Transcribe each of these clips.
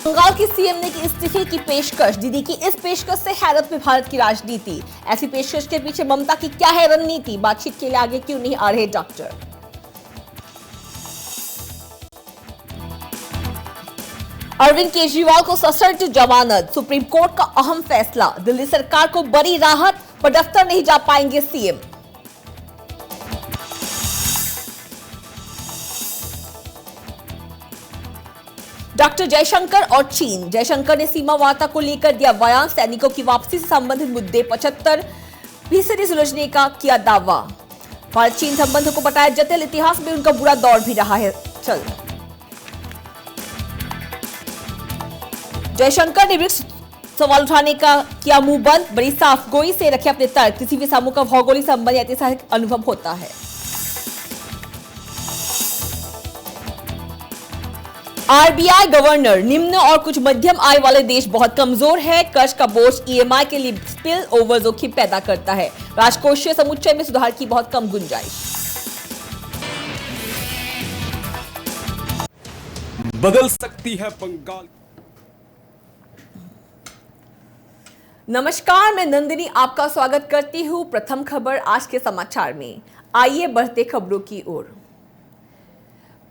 बंगाल की सीएम ने की इस्तीफे की पेशकश। दीदी की इस पेशकश से हैरत में भारत की राजनीति। ऐसी पेशकश के पीछे ममता की क्या है रणनीति? बातचीत के लिए आगे क्यों नहीं आ रहे डॉक्टर? अरविंद केजरीवाल को सशर्त जमानत। सुप्रीम कोर्ट का अहम फैसला। दिल्ली सरकार को बड़ी राहत, पर दफ्तर नहीं जा पाएंगे सीएम। डॉक्टर जयशंकर और चीन। जयशंकर ने सीमा वार्ता को लेकर दिया बयान। सैनिकों की वापसी से संबंधित मुद्दे 75% सुलझने का किया दावा। भारत चीन संबंधों को बताया जटिल, इतिहास में उनका बुरा दौर भी रहा है। जयशंकर ने ब्रिक्स सवाल उठाने का किया मुंह बंद। बड़ी साफ गोई से रखे अपने तर्क। किसी भी समूह का भौगोलिक संबंध ऐतिहासिक अनुभव होता है। आरबीआई गवर्नर, निम्न और कुछ मध्यम आय वाले देश बहुत कमजोर है। कर्ज का बोझ ईएमआई के लिए स्पिल ओवर जोखिम पैदा करता है। राजकोषीय समुच्चय में सुधार की बहुत कम गुंजाइश। बदल सकती है बंगाल। नमस्कार, मैं नंदिनी आपका स्वागत करती हूं प्रथम खबर आज के समाचार में। आइए बढ़ते खबरों की ओर।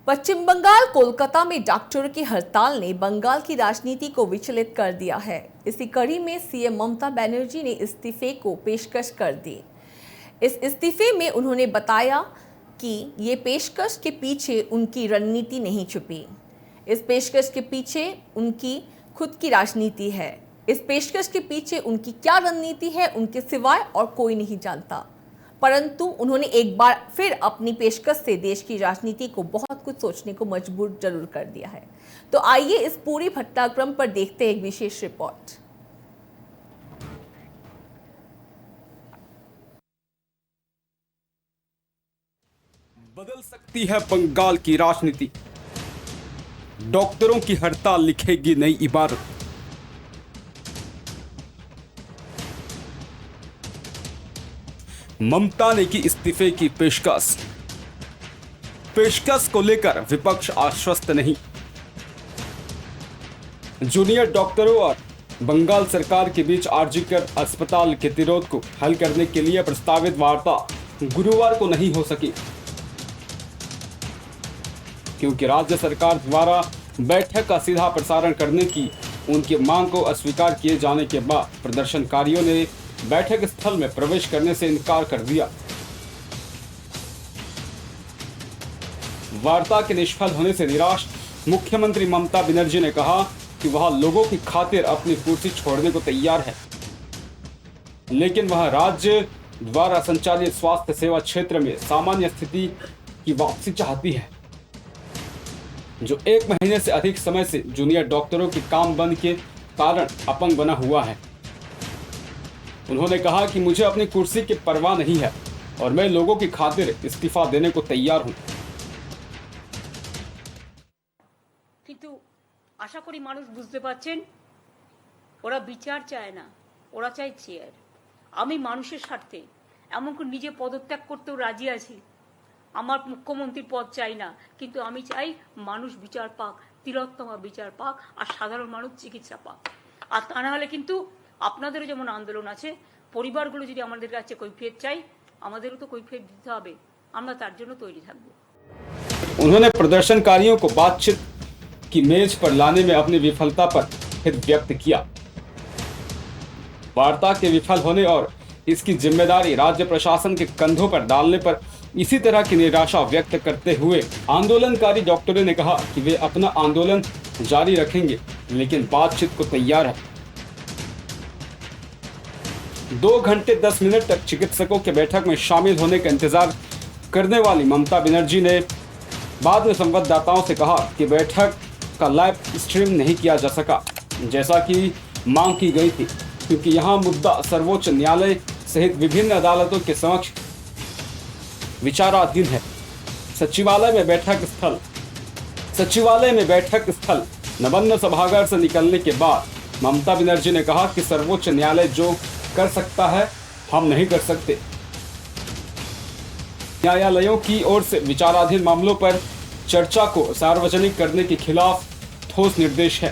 पश्चिम बंगाल कोलकाता में डॉक्टरों की हड़ताल ने बंगाल की राजनीति को विचलित कर दिया है। इसी कड़ी में सीएम ममता बनर्जी ने इस्तीफे को पेशकश कर दी। इस इस्तीफे में उन्होंने बताया कि ये पेशकश के पीछे उनकी रणनीति नहीं छुपी। इस पेशकश के पीछे उनकी खुद की राजनीति है। इस पेशकश के पीछे उनकी क्या रणनीति है, उनके सिवाय और कोई नहीं जानता। परंतु उन्होंने एक बार फिर अपनी पेशकश से देश की राजनीति को बहुत कुछ सोचने को मजबूर जरूर कर दिया है। तो आइए इस पूरी घटनाक्रम पर देखते हैं एक विशेष रिपोर्ट। बदल सकती है बंगाल की राजनीति। डॉक्टरों की हड़ताल लिखेगी नई इबारत। ममता ने की इस्तीफे की पेशकश। पेशकश को लेकर विपक्ष आश्वस्त नहीं। जूनियर डॉक्टरों और बंगाल सरकार के बीच आरजीकर अस्पताल के विरोध को हल करने के लिए प्रस्तावित वार्ता गुरुवार को नहीं हो सकी, क्योंकि राज्य सरकार द्वारा बैठक का सीधा प्रसारण करने की उनकी मांग को अस्वीकार किए जाने के बाद प्रदर्शनकारियों ने बैठक स्थल में प्रवेश करने से इनकार कर दिया। वार्ता के निष्फल होने से निराश मुख्यमंत्री ममता बनर्जी ने कहा कि वह लोगों की खातिर अपनी कुर्सी छोड़ने को तैयार है, लेकिन वह राज्य द्वारा संचालित स्वास्थ्य सेवा क्षेत्र में सामान्य स्थिति की वापसी चाहती है, जो 1 महीने से अधिक समय से जूनियर डॉक्टरों की काम बंद के कारण अपंग बना हुआ है। उन्होंने कहा कि मुझे अपनी कुर्सी की परवाह नहीं है और मैं लोगों की खातिर इस्तीफा देने को तैयार हूं। কিন্তু আশা করি মানুষ বুঝতে পারছেন ওরা বিচার চায় না, ওরা চায় চেয়ার। আমি মানুষের স্বার্থে এমনকি নিজে পদত্যাগ করতেও রাজি আছি। আমার মুখ্যমন্ত্রীর পদ চাই না, কিন্তু আমি চাই মানুষ বিচার পাক, তিলোত্তমা বিচার পাক আর সাধারণ মানুষ চিকিৎসা পাক। আর তা না হলে কিন্তু আপনাদেরও যেমন আন্দোলন আছে, পরিবারগুলো যদি আমাদের কাছে কৈফিয়ত চাই, আমাদেরও তো কৈফিয়ত দিতে হবে। আমরা তার জন্য তৈরি থাকব। उन्होंने प्रदर्शनकारियों को बातचीत की मेज पर लाने में अपनी विफलता पर खेद व्यक्त किया। वार्ता के विफल होने और इसकी जिम्मेदारी राज्य प्रशासन के कंधों पर डालने पर इसी तरह की निराशा व्यक्त करते हुए आंदोलनकारी डॉक्टरों ने कहा कि वे अपना आंदोलन जारी रखेंगे, लेकिन बातचीत को तैयार है। 2 घंटे 10 मिनट तक चिकित्सकों के बैठक में शामिल होने का इंतजार करने वाली ममता बनर्जी ने बाद में संवाददाताओं से कहा कि बैठक का लाइव स्ट्रीम नहीं किया जा सका, जैसा कि मांग की गई थी, क्योंकि यहां मुद्दा सर्वोच्च न्यायालय सहित विभिन्न अदालतों के समक्ष विचाराधीन है। सचिवालय में बैठक स्थल नवान्न सभागार से निकलने के बाद ममता बनर्जी ने कहा कि सर्वोच्च न्यायालय जो कर सकता है हम नहीं कर सकते। न्यायालयों की ओर से विचाराधीन मामलों पर चर्चा को सार्वजनिक करने के खिलाफ ठोस निर्देश है।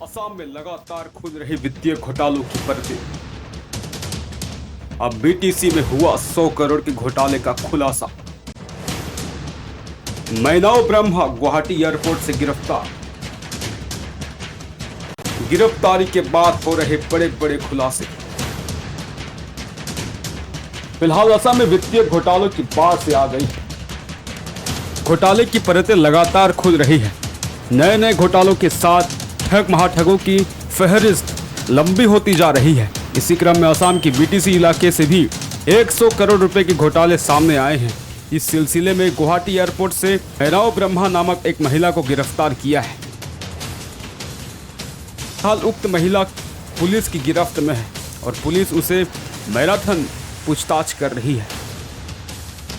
असम में लगातार खुल रही वित्तीय घोटालों की परतें। अब बीटीसी में हुआ 100 करोड़ के घोटाले का खुलासा। मैनाव ब्रह्मा गुवाहाटी एयरपोर्ट से गिरफ्तार। गिरफ्तारी के बाद हो रहे बड़े बड़े खुलासे। फिलहाल असम में वित्तीय घोटालों की बाढ़ से आ गई है। घोटाले की परतें लगातार खुल रही है। नए नए घोटालों के साथ ठग महाठगों की फहरिस्त लंबी होती जा रही है। इसी क्रम में असम की बीटीसी इलाके से भी 100 करोड़ रुपए के घोटाले सामने आए हैं। इस सिलसिले में गुवाहाटी एयरपोर्ट से मैनाव ब्रह्मा नामक एक महिला को गिरफ्तार किया है। हाल उक्त महिला पुलिस की गिरफ्त में है और पुलिस उसे मैराथन पूछताछ कर रही है।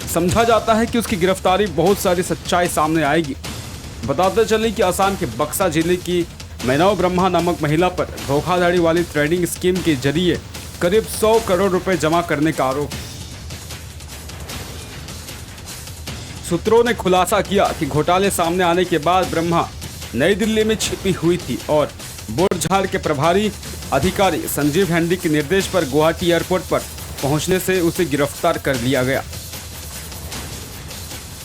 समझा जाता है कि उसकी गिरफ्तारी बहुत सारी सच्चाई सामने आएगी। बताते चले कि असम के बक्सा जिले की मैनाव ब्रह्मा नामक महिला पर धोखाधड़ी वाली ट्रेडिंग स्कीम के जरिए करीब 100 करोड़ रुपए जमा करने का आरोप। सूत्रों ने खुलासा किया कि घोटाले सामने आने के बाद ब्रह्मा नई दिल्ली में छिपी हुई थी और बोरझाड़ के प्रभारी अधिकारी संजीव हेंडी के निर्देश पर गुवाहाटी एयरपोर्ट पर पहुंचने से उसे गिरफ्तार कर लिया गया।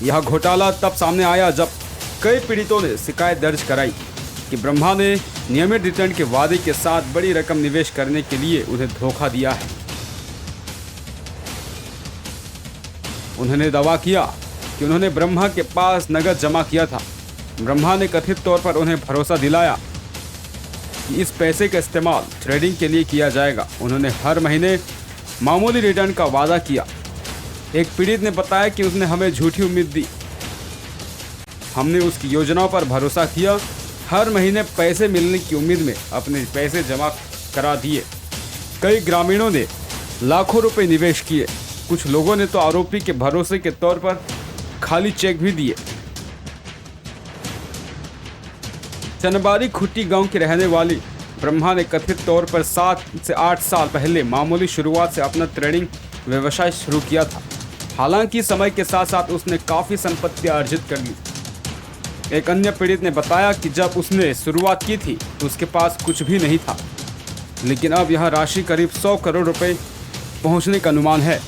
यह घोटाला तब सामने आया जब कई पीड़ितों ने शिकायत दर्ज कराई कि ब्रह्मा ने नियमित रिटर्न के वादे के साथ बड़ी रकम निवेश करने के लिए उन्हें धोखा दिया है। उन्होंने दावा किया कि उन्होंने ब्रह्मा के पास नकद जमा किया था। ब्रह्मा ने कथित तौर पर उन्हें भरोसा दिलाया कि इस पैसे का इस्तेमाल ट्रेडिंग के लिए किया जाएगा। उन्होंने हर महीने मामूली रिटर्न का वादा किया। एक पीड़ित ने बताया कि उसने हमें झूठी उम्मीद दी। हमने उसकी योजनाओं पर भरोसा किया। हर महीने पैसे मिलने की उम्मीद में अपने पैसे जमा करा दिए। कई ग्रामीणों ने लाखों रुपए निवेश किए। कुछ लोगों ने तो आरोपी के भरोसे के तौर पर खाली चेक भी दिए। चनबारी खुट्टी गांव की रहने वाली ब्रह्मा ने कथित तौर पर 7 से 8 साल पहले मामूली शुरुआत से अपना ट्रेडिंग व्यवसाय शुरू किया था। हालांकि समय के साथ साथ उसने काफ़ी संपत्तियां अर्जित कर ली। एक अन्य पीड़ित ने बताया कि जब उसने शुरुआत की थी तो उसके पास कुछ भी नहीं था, लेकिन अब यह राशि करीब 100 करोड़ रुपए पहुंचने का अनुमान है।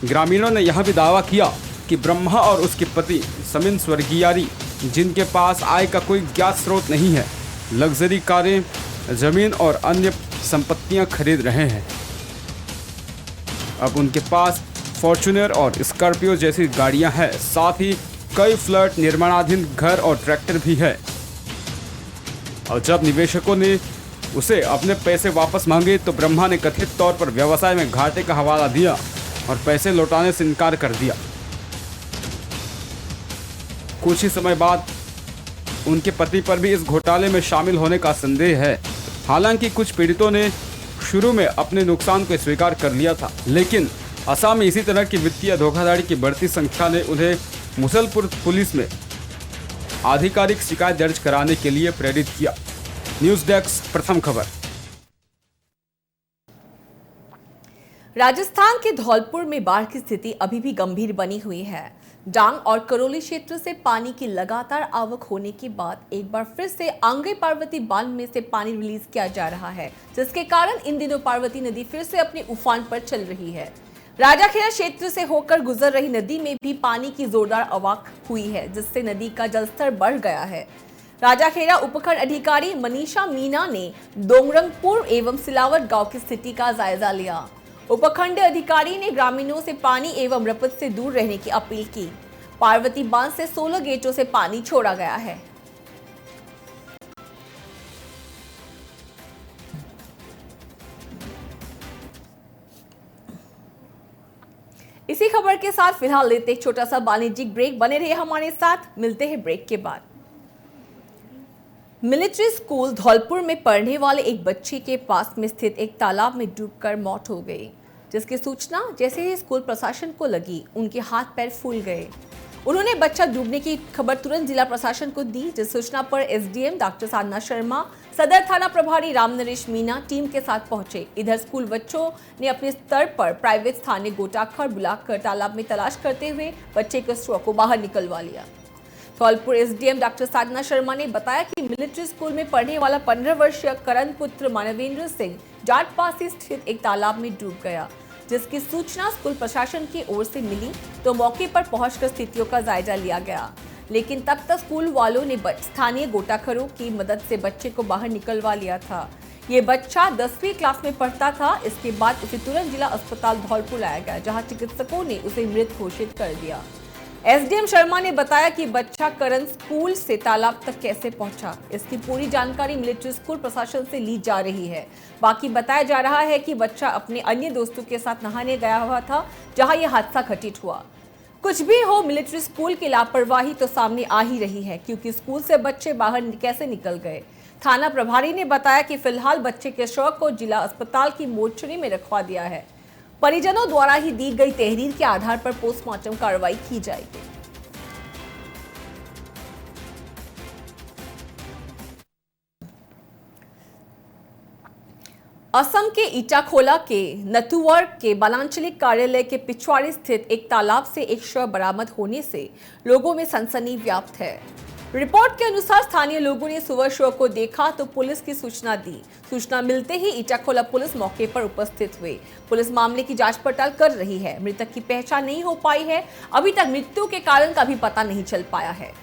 ग्रामीणों ने यह भी दावा किया कि ब्रह्मा और उसके पति समिन स्वर्गियारी, जिनके पास आय का कोई ज्ञात स्रोत नहीं है, लग्जरी कारें, जमीन और अन्य संपत्तियां खरीद रहे हैं। अब उनके पास फॉर्च्यूनर और स्कॉर्पियो जैसी गाड़ियां हैं। साथ ही कई फ्लैट, निर्माणाधीन घर और ट्रैक्टर भी है। और जब निवेशकों ने उसे अपने पैसे वापस मांगे तो ब्रह्मा ने कथित तौर पर व्यवसाय में घाटे का हवाला दिया और पैसे लौटाने से इनकार कर दिया। कुछ ही समय बाद उनके पति पर भी इस घोटाले में शामिल होने का संदेह है। हालांकि कुछ पीड़ितों ने शुरू में अपने नुकसान को स्वीकार कर लिया था, लेकिन असम में इसी तरह की वित्तीय धोखाधड़ी की बढ़ती संख्या ने उन्हें मुसलपुर पुलिस में आधिकारिक शिकायत दर्ज कराने के लिए प्रेरित किया। न्यूज़ डेस्क, प्रथम खबर। राजस्थान के धौलपुर में बाढ़ की स्थिति अभी भी गंभीर बनी हुई है। डांग और करौली क्षेत्र से पानी की लगातार आवक होने के बाद एक बार फिर से आंगे पार्वती बांध में से पानी रिलीज किया जा रहा है, जिसके कारण इन दिनों पार्वती नदी फिर से अपने उफान पर चल रही है। राजाखेड़ा क्षेत्र से होकर गुजर रही नदी में भी पानी की जोरदार आवक हुई है, जिससे नदी का जलस्तर बढ़ गया है। राजाखेड़ा उपखंड अधिकारी मनीषा मीना ने डोंगरंगपुर एवं सिलावट गांव की स्थिति का जायजा लिया। उपखंड अधिकारी ने ग्रामीणों से पानी एवं रपट से दूर रहने की अपील की। पार्वती बांध से 16 गेटों से पानी छोड़ा गया है। इसी खबर के साथ फिलहाल लेते एक छोटा सा वाणिज्यिक ब्रेक। बने रहिए हमारे साथ, मिलते हैं ब्रेक के बाद। मिलिट्री स्कूल धौलपुर में पढ़ने वाले एक बच्चे के पास में स्थित एक तालाब में डूबकर मौत हो गई, जिसकी सूचना जैसे ही स्कूल प्रशासन को लगी, उनके हाथ पैर फूल गए। उन्होंने बच्चा डूबने की खबर तुरंत जिला प्रशासन को दी, जिस सूचना पर एसडीएम डॉक्टर साधना शर्मा, सदर थाना प्रभारी रामनरेश मीना टीम के साथ पहुंचे। इधर स्कूल बच्चों ने अपने स्तर पर प्राइवेट स्थानीय गोताखोर बुलाकर तालाब में तलाश करते हुए बच्चे के स्ट्रो को बाहर निकलवा लिया। धौलपुर एसडीएम डॉक्टर साधना शर्मा ने बताया कि मिलिट्री स्कूल में पढ़ने वाला 15 वर्षीय करण पुत्र मानवेंद्र सिंह जाटपासी स्थित एक तालाब में डूब गया, जिसकी सूचना स्कूल प्रशासन की ओर से मिली तो मौके पर पहुंचकर स्थितियों का जायजा लिया गया, लेकिन तब तक स्कूल वालों ने स्थानीय गोताखोरों की मदद से बच्चे को बाहर निकलवा लिया था। ये बच्चा 10वीं क्लास में पढ़ता था। इसके बाद उसे तुरंत जिला अस्पताल धौलपुर लाया गया, जहां चिकित्सकों ने उसे मृत घोषित कर दिया। एसडीएम शर्मा ने बताया कि बच्चा करण स्कूल से तालाब तक कैसे पहुंचा, इसकी पूरी जानकारी मिलिट्री स्कूल प्रशासन से ली जा रही है। बाकी बताया जा रहा है कि बच्चा अपने अन्य दोस्तों के साथ नहाने गया हुआ था, जहां यह हादसा घटित हुआ। कुछ भी हो, मिलिट्री स्कूल की लापरवाही तो सामने आ ही रही है, क्योंकि स्कूल से बच्चे बाहर कैसे निकल गए। थाना प्रभारी ने बताया कि फिलहाल बच्चे के शव को जिला अस्पताल की मोर्चरी में रखवा दिया है। परिजनों द्वारा ही दी गई तहरीर के आधार पर पोस्टमार्टम कार्रवाई की जाएगी। असम के इटाखोला के नथुवर के बालांचलिक कार्यालय के पिछवाड़े स्थित एक तालाब से एक शव बरामद होने से लोगों में सनसनी व्याप्त है। रिपोर्ट के अनुसार स्थानीय लोगों ने सुबह शव को देखा तो पुलिस की सूचना दी। सूचना मिलते ही इटाखोला पुलिस मौके पर उपस्थित हुई। पुलिस मामले की जांच पड़ताल कर रही है। मृतक की पहचान नहीं हो पाई है। अभी तक मृत्यु के कारण का भी पता नहीं चल पाया है।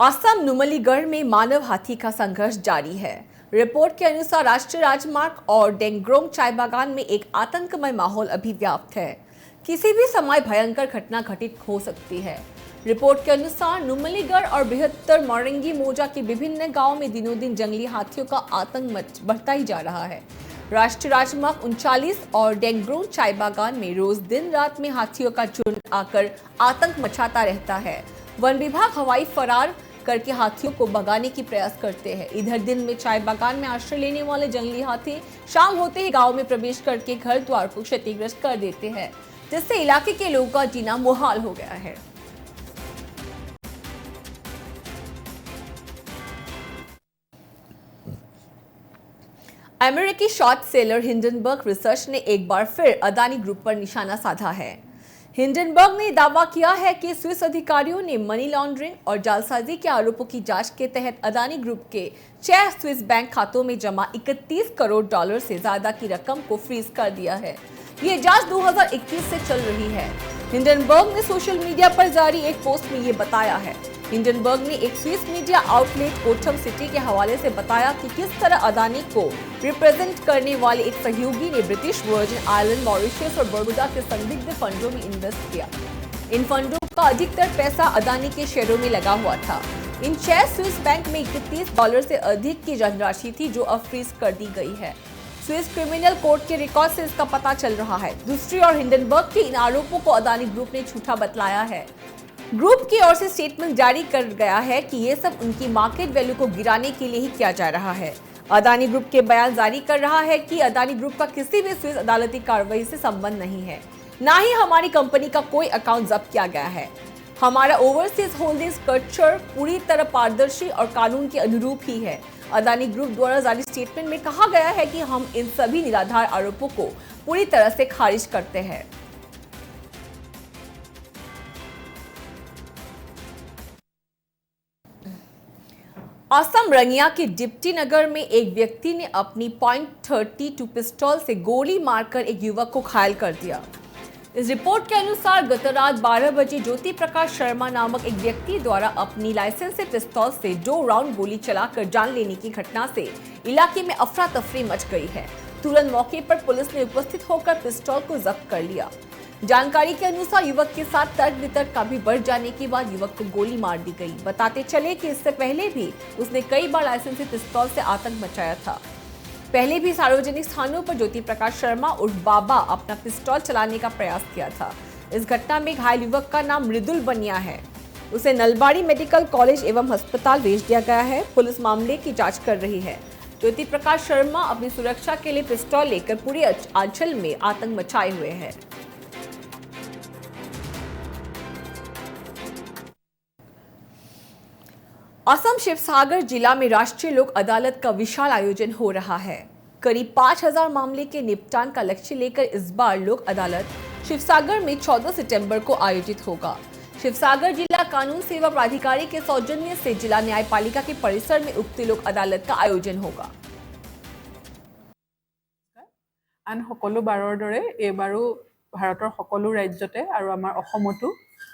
असम नुमलीगढ़ में मानव हाथी का संघर्ष जारी है। रिपोर्ट के अनुसार राष्ट्रीय राजमार्ग और डेंग्रोंग चाय बागान में एक आतंकमय माहौल अभी व्याप्त है। किसी भी समय भयंकर घटना घटित हो सकती है। रिपोर्ट के अनुसार नुमलीगढ़ और बृहत्तर मोरंगी मोजा के विभिन्न गांवों में दिनों दिन जंगली हाथियों का आतंक बढ़ता ही जा रहा है। राष्ट्रीय राजमार्ग 39 और डेंग्रोंग चाय बागान में रोज दिन रात में हाथियों का झुंड आकर आतंक मचाता रहता है। वन विभाग हवाई फरार करके हाथियों को भगाने की प्रयास करते हैं। इधर दिन में चाय बागान में आश्रय लेने वाले जंगली हाथी शाम होते ही गांव में प्रवेश करके घर द्वार को क्षतिग्रस्त कर देते हैं, जिससे इलाके के लोगों का जीना मुहाल हो गया है। अमेरिकी शॉर्ट सेलर हिंडनबर्ग रिसर्च ने एक बार फिर अदानी ग्रुप पर निशाना साधा है। हिंडनबर्ग ने दावा किया है कि स्विस अधिकारियों ने मनी लॉन्ड्रिंग और जालसाजी के आरोपों की जांच के तहत अदानी ग्रुप के 6 स्विस बैंक खातों में जमा 31 करोड़ डॉलर से ज्यादा की रकम को फ्रीज कर दिया है। ये जांच 2021 से चल रही है। हिंडनबर्ग ने सोशल मीडिया पर जारी एक पोस्ट में ये बताया है। हिंडनबर्ग ने एक Swiss media outlet Gotham city के हवाले से बताया कि किस तरह अदानी को रिप्रेजेंट करने वाले एक सहयोगी ने ब्रिटिश वर्जिन आइलैंड, मॉरिशस और बर्मुडा के संदिग्ध फंडों में इन्वेस्ट किया। इन फंडों का अधिकतर पैसा अदानी के शेयरों में लगा हुआ था। इन 6 स्विस बैंक में 31 डॉलर से अधिक की धनराशि थी, जो अब फ्रीज कर दी गई है। स्विस क्रिमिनल कोर्ट के रिकॉर्ड से इसका पता चल रहा है। दूसरी ओर हिंडनबर्ग के इन आरोपों को अदानी ग्रुप ने झूठा बतलाया है। ग्रुप की ओर से स्टेटमेंट जारी कर गया है कि ये सब उनकी मार्केट वैल्यू को गिराने के लिए ही किया जा रहा है। अदानी ग्रुप के बयान जारी कर रहा है कि अदानी ग्रुप का किसी भी स्विस अदालती कार्रवाई से संबंध नहीं है, ना ही हमारी कंपनी का कोई अकाउंट जब्त किया गया है। हमारा ओवरसीज होल्डिंग स्ट्रक्चर पूरी तरह पारदर्शी और कानून के अनुरूप ही है। अदानी ग्रुप द्वारा जारी स्टेटमेंट में कहा गया है कि हम इन सभी निराधार आरोपों को पूरी तरह से खारिज करते हैं। असम रंगिया के डिप्टी नगर में एक व्यक्ति ने अपनी .32 पिस्तौल से गोली मारकर एक युवक को घायल कर दिया। इस रिपोर्ट के अनुसार गत रात 12 बजे ज्योति प्रकाश शर्मा नामक एक व्यक्ति द्वारा अपनी लाइसेंस से पिस्तौल से 2 राउंड गोली चलाकर जान लेने की घटना से इलाके में अफरा तफरी मच गई है। तुरंत मौके पर पुलिस ने उपस्थित होकर पिस्तौल को जब्त कर लिया। जानकारी के अनुसार युवक के साथ तर्क वितर्क काफी बढ़ जाने के बाद युवक को गोली मार दी गई। बताते चले कि इससे पहले भी उसने कई बार लाइसेंसी पिस्तौल से आतंक मचाया था। पहले भी सार्वजनिक स्थानों पर ज्योति प्रकाश शर्मा उर्फ बाबा अपना पिस्तौल चलाने का प्रयास किया था। इस घटना में घायल युवक का नाम मृदुल बनिया है। उसे नलबाड़ी मेडिकल कॉलेज एवं अस्पताल भेज दिया गया है। पुलिस मामले की जाँच कर रही है। ज्योति प्रकाश शर्मा अपनी सुरक्षा के लिए पिस्तौल लेकर पूरे अंचल में आतंक मचाए हुए हैं। असम शिवसागर जिला में राष्ट्रीय लोक अदालत का विशाल आयोजन हो रहा है। करीब 5,000 मामले के निपटान का लक्ष्य लेकर इस बार लोक अदालत शिवसागर में 14 सितंबर को आयोजित होगा। शिवसागर जिला कानून सेवा प्राधिकारी के सौजन्य से जिला न्यायपालिका के परिसर में उक्त लोक अदालत का आयोजन होगा। आन सकलो बाৰৰ दৰে এইবাৰো ভাৰতৰ সকলো ৰাজ্যতে আৰু আমাৰ অসমতো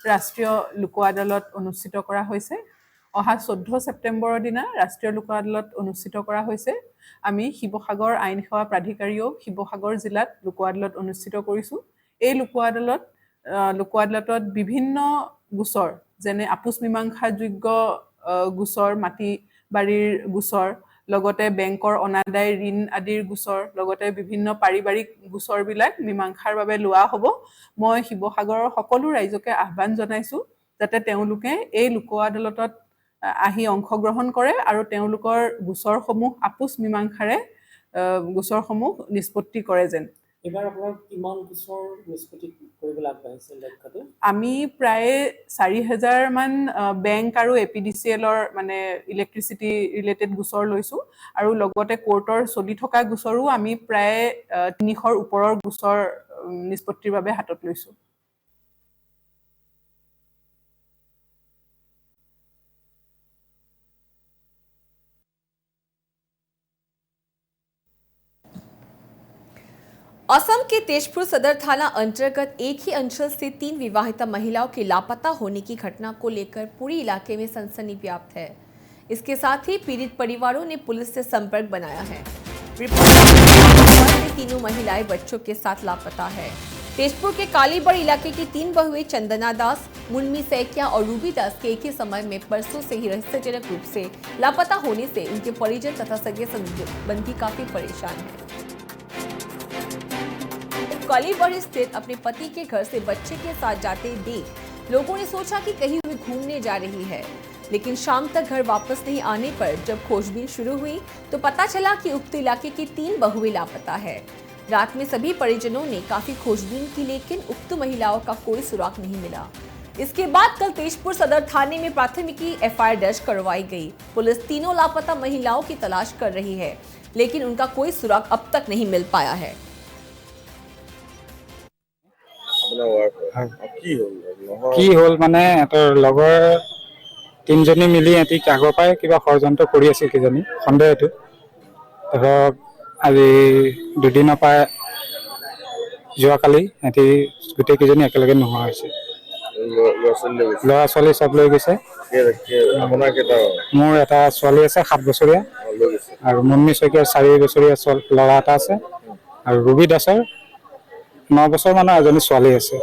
ৰাষ্ট্ৰীয় লোক আদালত অনুষ্ঠিত কৰা হৈছে। অহা 14 ছেপ্টেম্বৰৰ দিনা ৰাষ্ট্ৰীয় লোক আদালত অনুষ্ঠিত কৰা হৈছে। আমি শিৱসাগৰ আইন সেৱা প্ৰাধিকাৰীও শিৱসাগৰ জিলাত লোক আদালত অনুষ্ঠিত কৰিছোঁ। এই লোক আদালতত বিভিন্ন গোচৰ যেনে আপোচ মীমাংসাযোগ্য গোচৰ, মাটি বাৰীৰ গোচৰ, লগতে বেংকৰ অনাদায় ঋণ আদিৰ গোচৰ, লগতে বিভিন্ন পাৰিবাৰিক গোচৰবিলাক মীমাংসাৰ বাবে লোৱা হ'ব। মই শিৱসাগৰৰ সকলো ৰাইজকে আহ্বান জনাইছোঁ যাতে তেওঁলোকে এই লোক আদালতত আহি অংশগ্ৰহণ কৰে আৰু তেওঁলোকৰ গোচৰসমূহ আপোচ মীমাংসাৰে গোচৰসমূহ নিষ্পত্তি কৰে যেন। এবাৰ আপোনাৰ কিমান গোচৰ নিষ্পত্তি কৰিবলৈ আগবাঢ়িছে লক্ষ্যটো? আমি প্ৰায় 4,000 মান বেংক আৰু APDCLৰ মানে ইলেক্ট্ৰিচিটি ৰিলেটেড গোচৰ লৈছোঁ আৰু লগতে কোৰ্টৰ চলি থকা গোচৰো আমি প্ৰায় 300ৰ ওপৰৰ গোচৰ নিষ্পত্তিৰ বাবে হাতত লৈছোঁ। असम के तेजपुर सदर थाना अंतर्गत एक ही अंचल से 3 विवाहिता महिलाओं के लापता होने की घटना को लेकर पूरे इलाके में सनसनी व्याप्त है। इसके साथ ही पीड़ित परिवारों ने पुलिस से संपर्क बनाया है। रिपोर्ट तीनों महिलाएं बच्चों के साथ लापता है। तेजपुर के कालीबड़ इलाके की 3 बहुएं चंदना दास, मुन्मी सैकिया और रूबी दास के एक ही समय में परसों से ही रहस्यजनक रूप से लापता होने से उनके परिजन तथा सगे संबंधी काफी परेशान हैं। कालीबड़ स्थित अपने पति के घर से बच्चे के साथ जाते देख लोगों ने सोचा कि कहीं भी घूमने जा रही है, लेकिन शाम तक घर वापस नहीं आने पर जब खोजबीन शुरू हुई तो पता चला कि उक्त इलाके की 3 बहुएं लापता है। रात में सभी परिजनों ने काफी खोजबीन की, लेकिन उक्त महिलाओं का कोई सुराग नहीं मिला। इसके बाद कल तेजपुर सदर थाने में प्राथमिकी FIR दर्ज करवाई गई। पुलिस तीनों लापता महिलाओं की तलाश कर रही है, लेकिन उनका कोई सुराग अब तक नहीं मिल पाया है। কি হ'ল মানে এটাৰ লগৰ 3জনী মিলি এটি আগৰ পৰাই কিবা ষড়যন্ত্ৰ কৰি আছিল কিজনী সন্দেহটো। ধৰক আজি দুদিনৰ পৰা যোৱাকালি এটি গোটেই কেইজনী একেলগে নোহোৱা হৈছে। ল'ৰা ছোৱালী চব লৈ গৈছে। মোৰ এটা ছোৱালী আছে 7 বছৰীয়া আৰু মুন্মি শইকীয়াৰ 4 বছৰীয়া ল'ৰা এটা আছে আৰু ৰুবি দাসৰ 9 বছৰ মানৰ এজনী ছোৱালী আছে।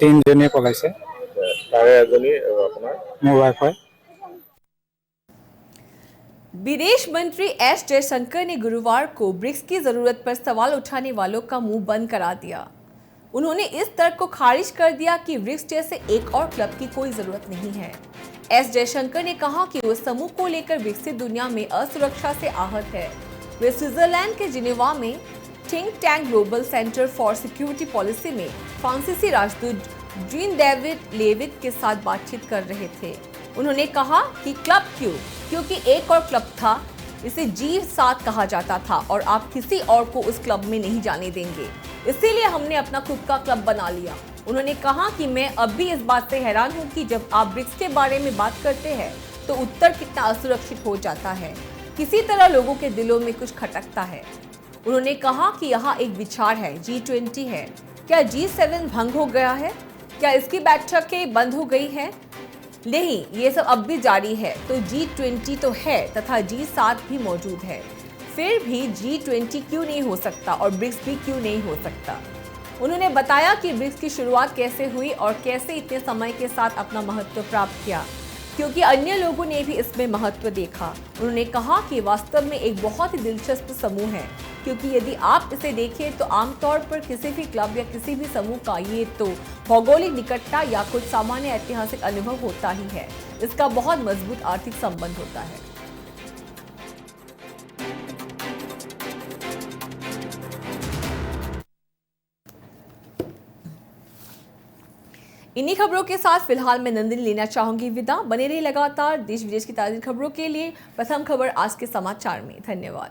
তিনজনী পলাইছে। তাৰে এজনী আপোনাৰ মোৰ ৱাইফ হয়। विदेश मंत्री S जयशंकर ने गुरुवार को ब्रिक्स की जरूरत पर सवाल उठाने वालों का मुंह बंद करा दिया। उन्होंने इस तर्क को खारिज कर दिया कि ब्रिक्स जैसे एक और क्लब की कोई जरूरत नहीं है। S जयशंकर ने कहा कि वो समूह को लेकर विकसित दुनिया में असुरक्षा से आहत है। वे स्विट्जरलैंड के जिनेवा में think tank global centre for security policy में फ्रांसीसी राजदूत जीन डेविड लेविट के साथ बातचीत कर रहे थे। उन्होंने कहा कि क्लब क्यों, क्योंकि एक और क्लब था, इसे G7 कहा जाता था और आप किसी और को उस क्लब में नहीं जाने देंगे, इसीलिए हमने अपना खुद का क्लब बना लिया। उन्होंने कहा कि मैं अब भी इस बात से हैरान हूं कि जब आप ब्रिक्स के बारे में बात करते हैं तो उत्तर कितना असुरक्षित हो जाता है, किसी तरह लोगों के दिलों में कुछ खटकता है। उन्होंने कहा कि यहाँ एक विचार है, G20 है, क्या G7 भंग हो गया है, क्या इसकी बैठकें बंद हो गई हैं? नहीं, ये सब अब भी जारी है। तो G20 तो है तथा G7 भी मौजूद है, फिर भी G20 क्यों नहीं हो सकता और ब्रिक्स भी क्यों नहीं हो सकता। उन्होंने बताया कि ब्रिक्स की शुरुआत कैसे हुई और कैसे इतने समय के साथ अपना महत्व प्राप्त किया, क्योंकि अन्य लोगों ने भी इसमें महत्व देखा। उन्होंने कहा कि वास्तव में एक बहुत ही दिलचस्प समूह है, क्योंकि यदि आप इसे देखें तो आमतौर पर किसी भी क्लब या किसी भी समूह का ये तो भौगोलिक निकटता या कुछ सामान्य ऐतिहासिक अनुभव होता ही है, इसका बहुत मजबूत आर्थिक संबंध होता है। इन्हीं खबरों के साथ फिलहाल मैं नंदिनी लेना चाहूंगी विदा। बने रहिए लगातार देश विदेश की ताज़ा खबरों के लिए प्रथम खबर आज के समाचार में। धन्यवाद।